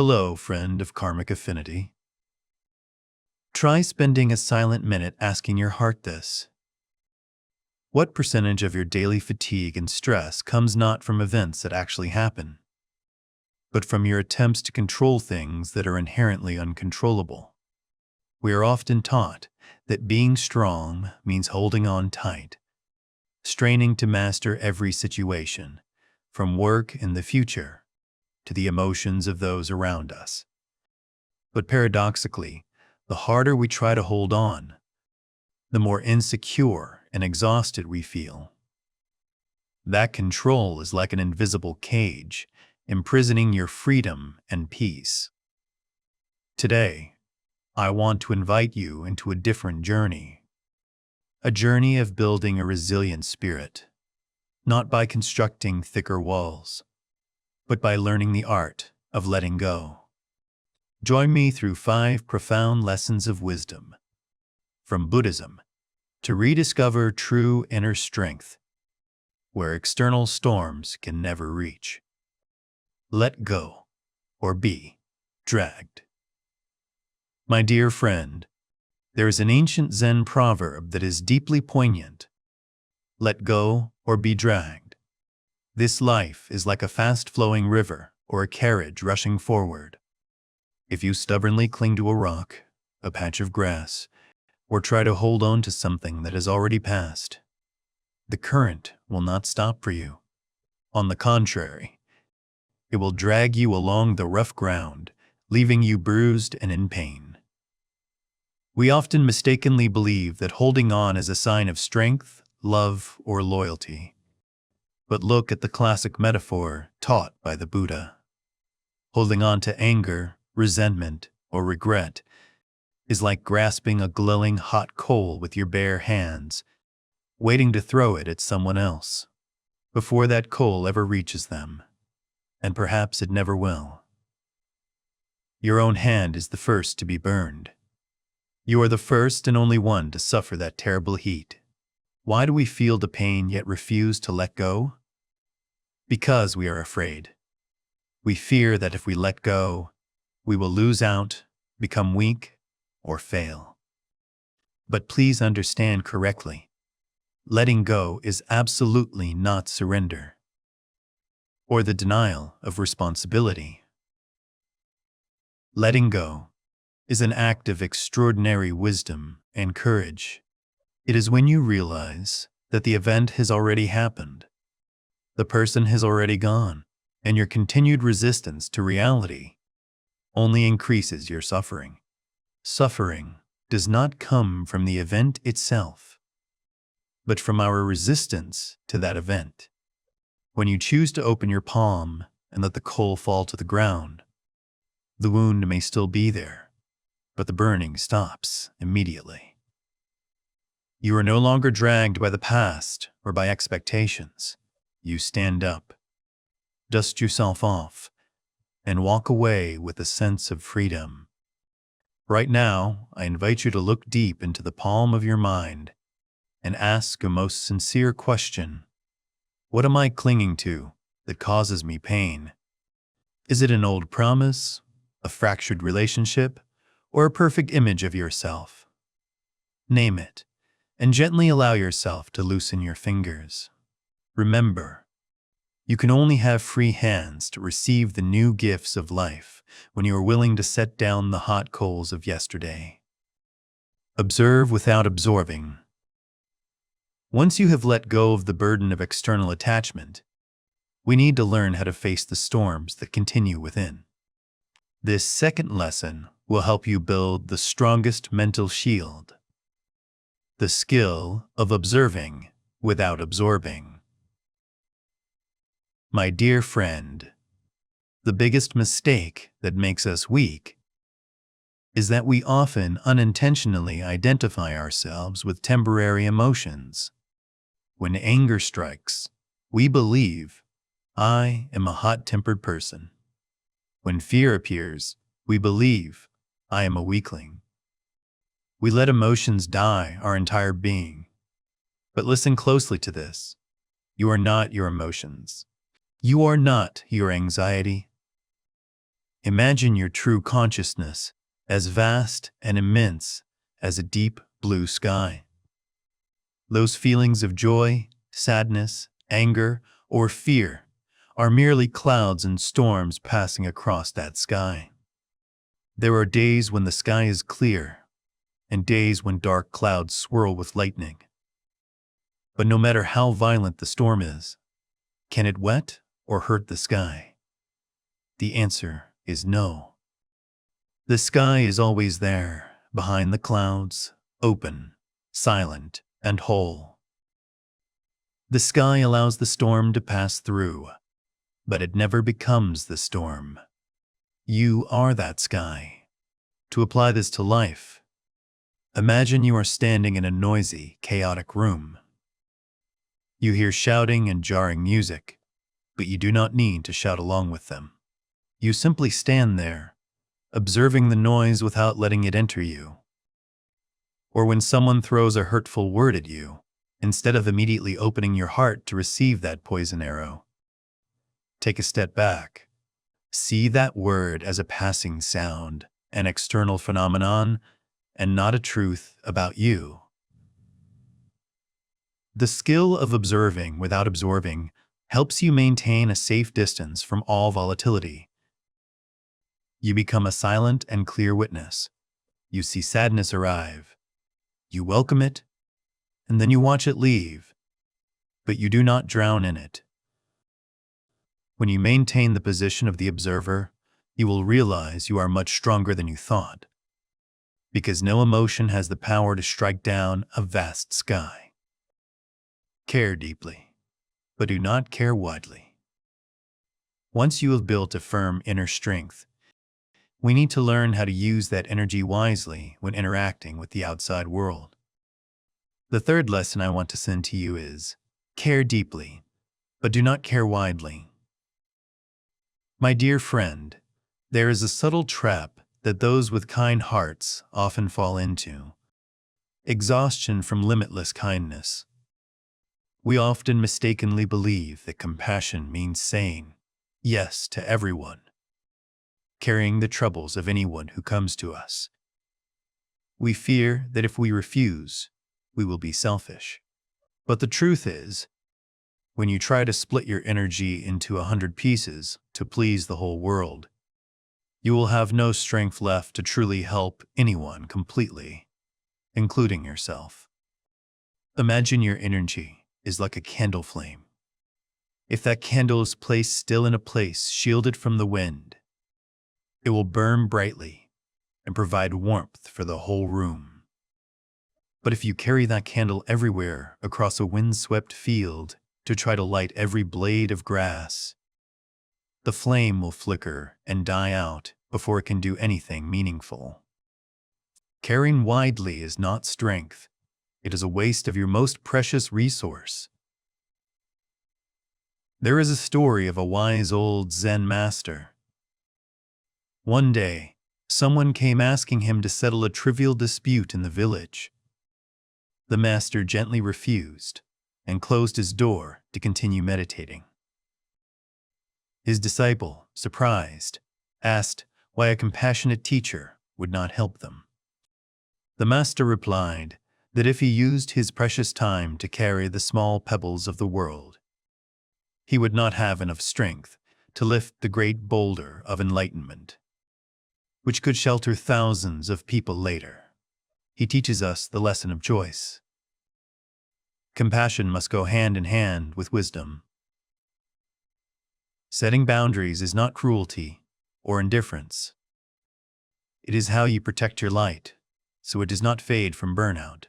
Hello, friend of karmic affinity. Try spending a silent minute asking your heart this. What percentage of your daily fatigue and stress comes not from events that actually happen, but from your attempts to control things that are inherently uncontrollable? We are often taught that being strong means holding on tight, straining to master every situation, from work in the future to the emotions of those around us. But paradoxically, the harder we try to hold on, the more insecure and exhausted we feel. That control is like an invisible cage, imprisoning your freedom and peace. Today, I want to invite you into a different journey. A journey of building a resilient spirit, not by constructing thicker walls, but by learning the art of letting go. Join me through 5 profound lessons of wisdom, from Buddhism, to rediscover true inner strength, where external storms can never reach. Let go, or be dragged. My dear friend, there is an ancient Zen proverb that is deeply poignant. Let go or be dragged. This life is like a fast-flowing river or a carriage rushing forward. If you stubbornly cling to a rock, a patch of grass, or try to hold on to something that has already passed, the current will not stop for you. On the contrary, it will drag you along the rough ground, leaving you bruised and in pain. We often mistakenly believe that holding on is a sign of strength, love, or loyalty. But look at the classic metaphor taught by the Buddha. Holding on to anger, resentment, or regret is like grasping a glowing hot coal with your bare hands, waiting to throw it at someone else, before that coal ever reaches them, and perhaps it never will. Your own hand is the first to be burned. You are the first and only one to suffer that terrible heat. Why do we feel the pain yet refuse to let go? Because we are afraid. We fear that if we let go, we will lose out, become weak, or fail. But please understand correctly. Letting go is absolutely not surrender, or the denial of responsibility. Letting go is an act of extraordinary wisdom and courage. It is when you realize that the event has already happened, the person has already gone, and your continued resistance to reality only increases your suffering. Suffering does not come from the event itself, but from our resistance to that event. When you choose to open your palm and let the coal fall to the ground, the wound may still be there, but the burning stops immediately. You are no longer dragged by the past or by expectations. You stand up, dust yourself off, and walk away with a sense of freedom. Right now, I invite you to look deep into the palm of your mind and ask a most sincere question. What am I clinging to that causes me pain? Is it an old promise, a fractured relationship, or a perfect image of yourself? Name it, and gently allow yourself to loosen your fingers. Remember, you can only have free hands to receive the new gifts of life when you are willing to set down the hot coals of yesterday. Observe without absorbing. Once you have let go of the burden of external attachment, we need to learn how to face the storms that continue within. This second lesson will help you build the strongest mental shield, the skill of observing without absorbing. My dear friend, the biggest mistake that makes us weak is that we often unintentionally identify ourselves with temporary emotions. When anger strikes, we believe, I am a hot-tempered person. When fear appears, we believe, I am a weakling. We let emotions die our entire being. But listen closely to this. You are not your emotions. You are not your anxiety. Imagine your true consciousness as vast and immense as a deep blue sky. Those feelings of joy, sadness, anger, or fear are merely clouds and storms passing across that sky. There are days when the sky is clear, and days when dark clouds swirl with lightning. But no matter how violent the storm is, can it wet or hurt the sky? The answer is no. The sky is always there, behind the clouds, open, silent, and whole. The sky allows the storm to pass through, but it never becomes the storm. You are that sky. To apply this to life, imagine you are standing in a noisy, chaotic room. You hear shouting and jarring music, but you do not need to shout along with them. You simply stand there, observing the noise without letting it enter you. Or when someone throws a hurtful word at you, instead of immediately opening your heart to receive that poison arrow, take a step back. See that word as a passing sound, an external phenomenon, and not a truth about you. The skill of observing without absorbing helps you maintain a safe distance from all volatility. You become a silent and clear witness. You see sadness arrive. You welcome it, and then you watch it leave, but you do not drown in it. When you maintain the position of the observer, you will realize you are much stronger than you thought, because no emotion has the power to strike down a vast sky. Care deeply, but do not care widely. Once you have built a firm inner strength, we need to learn how to use that energy wisely when interacting with the outside world. The third lesson I want to send to you is, care deeply, but do not care widely. My dear friend, there is a subtle trap that those with kind hearts often fall into: exhaustion from limitless kindness. We often mistakenly believe that compassion means saying yes to everyone, carrying the troubles of anyone who comes to us. We fear that if we refuse, we will be selfish. But the truth is, when you try to split your energy into 100 pieces to please the whole world, you will have no strength left to truly help anyone completely, including yourself. Imagine your energy is like a candle flame. If that candle is placed still in a place shielded from the wind, it will burn brightly and provide warmth for the whole room. But if you carry that candle everywhere across a windswept field to try to light every blade of grass, the flame will flicker and die out before it can do anything meaningful. Caring widely is not strength. It is a waste of your most precious resource. There is a story of a wise old Zen master. One day, someone came asking him to settle a trivial dispute in the village. The master gently refused and closed his door to continue meditating. His disciple, surprised, asked why a compassionate teacher would not help them. The master replied that if he used his precious time to carry the small pebbles of the world, he would not have enough strength to lift the great boulder of enlightenment, which could shelter thousands of people later. He teaches us the lesson of choice. Compassion must go hand in hand with wisdom. Setting boundaries is not cruelty or indifference. It is how you protect your light, so it does not fade from burnout.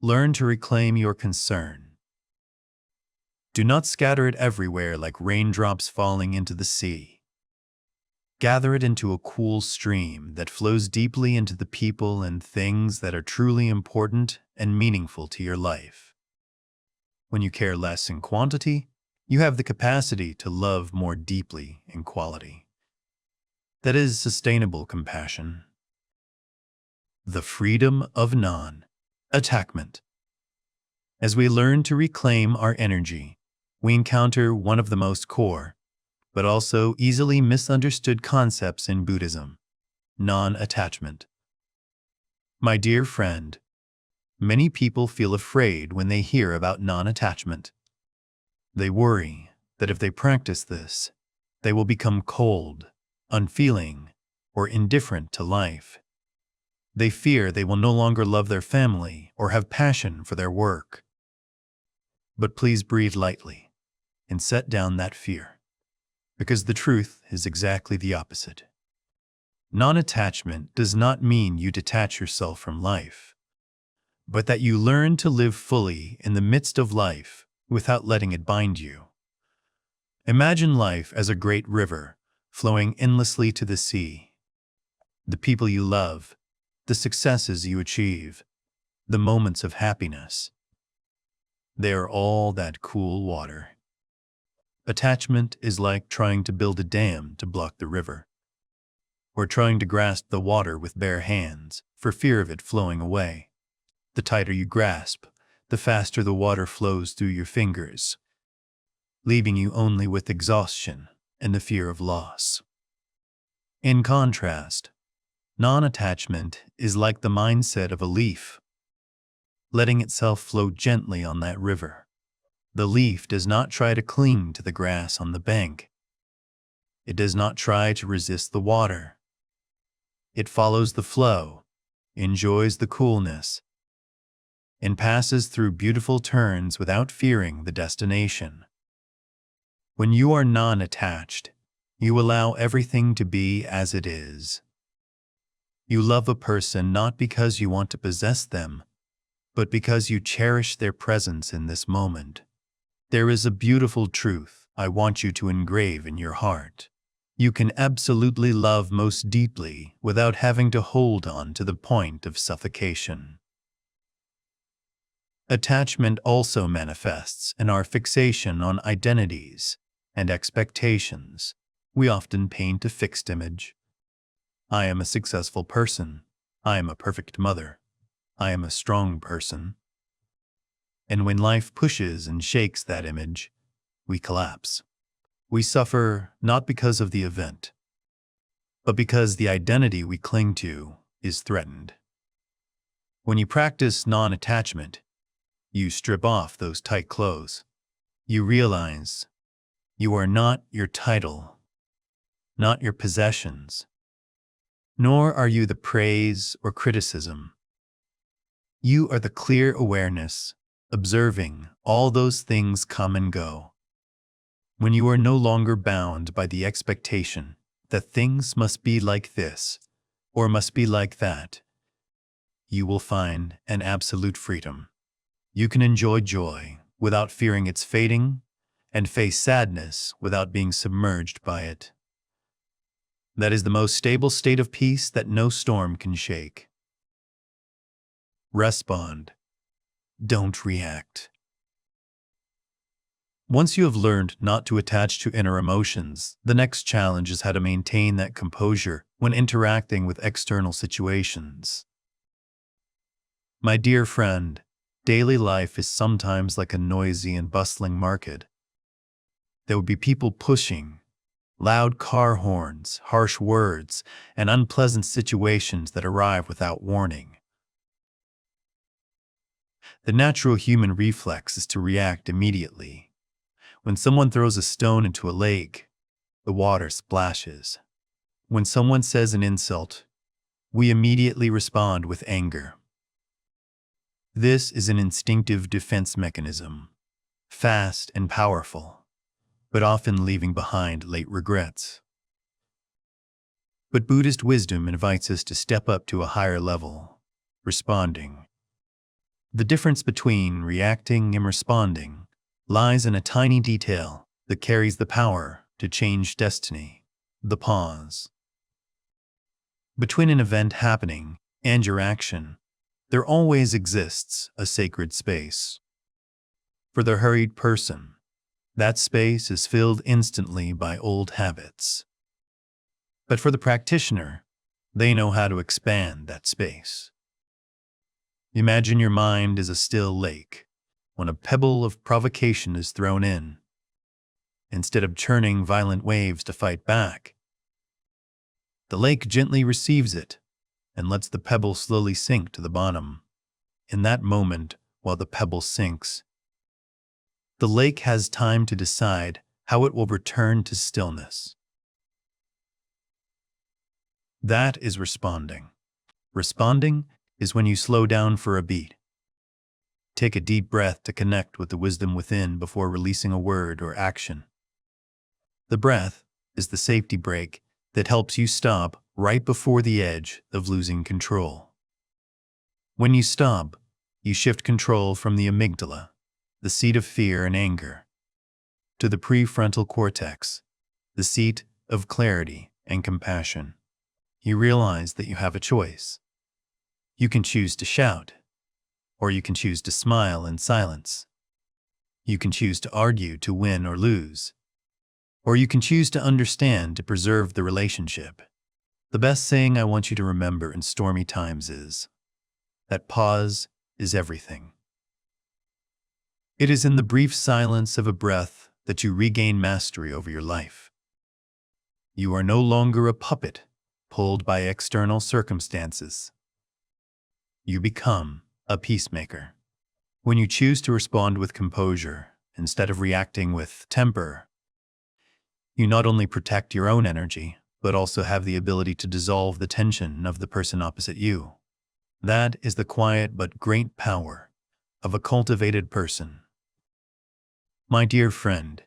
Learn to reclaim your concern. Do not scatter it everywhere like raindrops falling into the sea. Gather it into a cool stream that flows deeply into the people and things that are truly important and meaningful to your life. When you care less in quantity, you have the capacity to love more deeply in quality. That is sustainable compassion. The freedom of non-attachment. As we learn to reclaim our energy, we encounter one of the most core, but also easily misunderstood concepts in Buddhism: non-attachment. My dear friend, many people feel afraid when they hear about non-attachment. They worry that if they practice this, they will become cold, unfeeling, or indifferent to life. They fear they will no longer love their family or have passion for their work. But please breathe lightly and set down that fear, because the truth is exactly the opposite. Non-attachment does not mean you detach yourself from life, but that you learn to live fully in the midst of life without letting it bind you. Imagine life as a great river flowing endlessly to the sea. The people you love, the successes you achieve, the moments of happiness, they are all that cool water. Attachment is like trying to build a dam to block the river, or trying to grasp the water with bare hands for fear of it flowing away. The tighter you grasp, the faster the water flows through your fingers, leaving you only with exhaustion and the fear of loss. In contrast, non-attachment is like the mindset of a leaf, letting itself flow gently on that river. The leaf does not try to cling to the grass on the bank. It does not try to resist the water. It follows the flow, enjoys the coolness, and passes through beautiful turns without fearing the destination. When you are non-attached, you allow everything to be as it is. You love a person not because you want to possess them, but because you cherish their presence in this moment. There is a beautiful truth I want you to engrave in your heart. You can absolutely love most deeply without having to hold on to the point of suffocation. Attachment also manifests in our fixation on identities and expectations. We often paint a fixed image. I am a successful person. I am a perfect mother. I am a strong person. And when life pushes and shakes that image, we collapse. We suffer not because of the event, but because the identity we cling to is threatened. When you practice non-attachment, you strip off those tight clothes. You realize you are not your title, not your possessions, nor are you the praise or criticism. You are the clear awareness, observing all those things come and go. When you are no longer bound by the expectation that things must be like this or must be like that, you will find an absolute freedom. You can enjoy joy without fearing its fading and face sadness without being submerged by it. That is the most stable state of peace that no storm can shake. Respond. Don't react. Once you have learned not to attach to inner emotions, the next challenge is how to maintain that composure when interacting with external situations. My dear friend, daily life is sometimes like a noisy and bustling market. There will be people pushing, loud car horns, harsh words, and unpleasant situations that arrive without warning. The natural human reflex is to react immediately. When someone throws a stone into a lake, the water splashes. When someone says an insult, we immediately respond with anger. This is an instinctive defense mechanism, fast and powerful, but often leaving behind late regrets. But Buddhist wisdom invites us to step up to a higher level, responding. The difference between reacting and responding lies in a tiny detail that carries the power to change destiny: the pause. Between an event happening and your action, there always exists a sacred space. For the hurried person, that space is filled instantly by old habits. But for the practitioner, they know how to expand that space. Imagine your mind is a still lake when a pebble of provocation is thrown in. instead of churning violent waves to fight back. The lake gently receives it and lets the pebble slowly sink to the bottom. In that moment, while the pebble sinks, the lake has time to decide how it will return to stillness. That is responding. Responding is when you slow down for a beat. Take a deep breath to connect with the wisdom within before releasing a word or action. The breath is the safety brake that helps you stop right before the edge of losing control. When you stop, you shift control from the amygdala, the seat of fear and anger, to the prefrontal cortex, the seat of clarity and compassion. You realize that you have a choice. You can choose to shout, or you can choose to smile in silence. You can choose to argue to win or lose, or you can choose to understand to preserve the relationship. The best saying I want you to remember in stormy times is that pause is everything. It is in the brief silence of a breath that you regain mastery over your life. You are no longer a puppet pulled by external circumstances. You become a peacemaker. When you choose to respond with composure instead of reacting with temper, you not only protect your own energy, but also have the ability to dissolve the tension of the person opposite you. That is the quiet but great power of a cultivated person. My dear friend,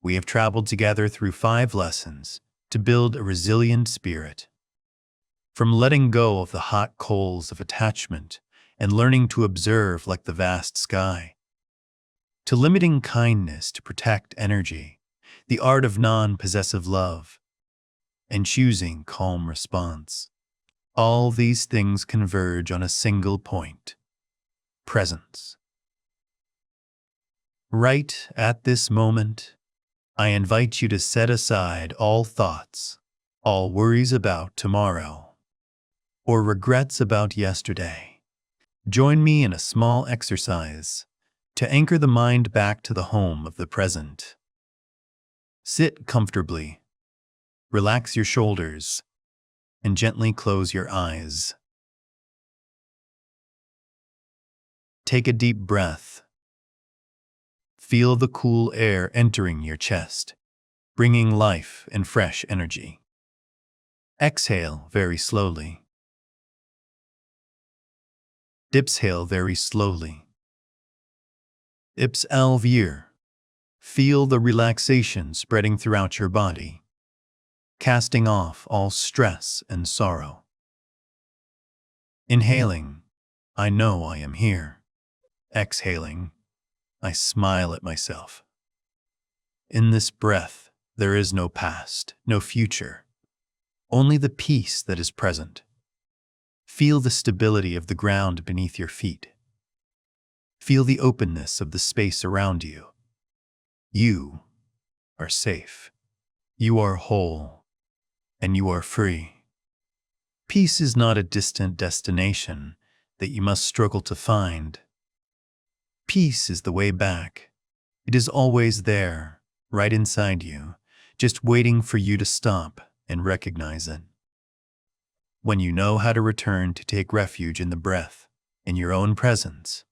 we have traveled together through 5 lessons to build a resilient spirit. From letting go of the hot coals of attachment and learning to observe like the vast sky, to limiting kindness to protect energy, the art of non-possessive love, and choosing calm response. All these things converge on a single point: presence. Right at this moment, I invite you to set aside all thoughts, all worries about tomorrow, or regrets about yesterday. Join me in a small exercise to anchor the mind back to the home of the present. Sit comfortably, relax your shoulders, and gently close your eyes. Take a deep breath. Feel the cool air entering your chest, bringing life and fresh energy. Exhale very slowly. Exhale very slowly. Exhale. Feel the relaxation spreading throughout your body, casting off all stress and sorrow. Inhaling, I know I am here. Exhaling, I smile at myself. In this breath, there is no past, no future, only the peace that is present. Feel the stability of the ground beneath your feet. Feel the openness of the space around you. You are safe. You are whole. And you are free. Peace is not a distant destination that you must struggle to find. Peace is the way back. It is always there, right inside you, just waiting for you to stop and recognize it. When you know how to return to take refuge in the breath, in your own presence,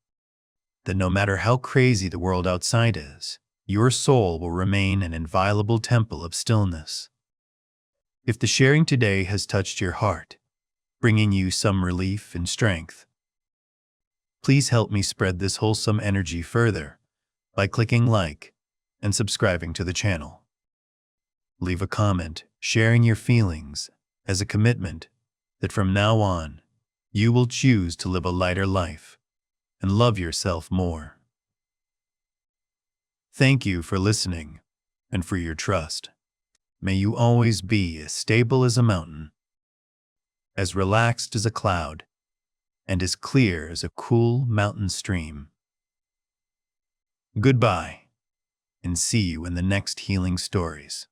then no matter how crazy the world outside is, your soul will remain an inviolable temple of stillness. If the sharing today has touched your heart, bringing you some relief and strength, please help me spread this wholesome energy further by clicking like and subscribing to the channel. Leave a comment sharing your feelings as a commitment that from now on, you will choose to live a lighter life and love yourself more. Thank you for listening and for your trust. May you always be as stable as a mountain, as relaxed as a cloud, and as clear as a cool mountain stream. Goodbye, and see you in the next healing stories.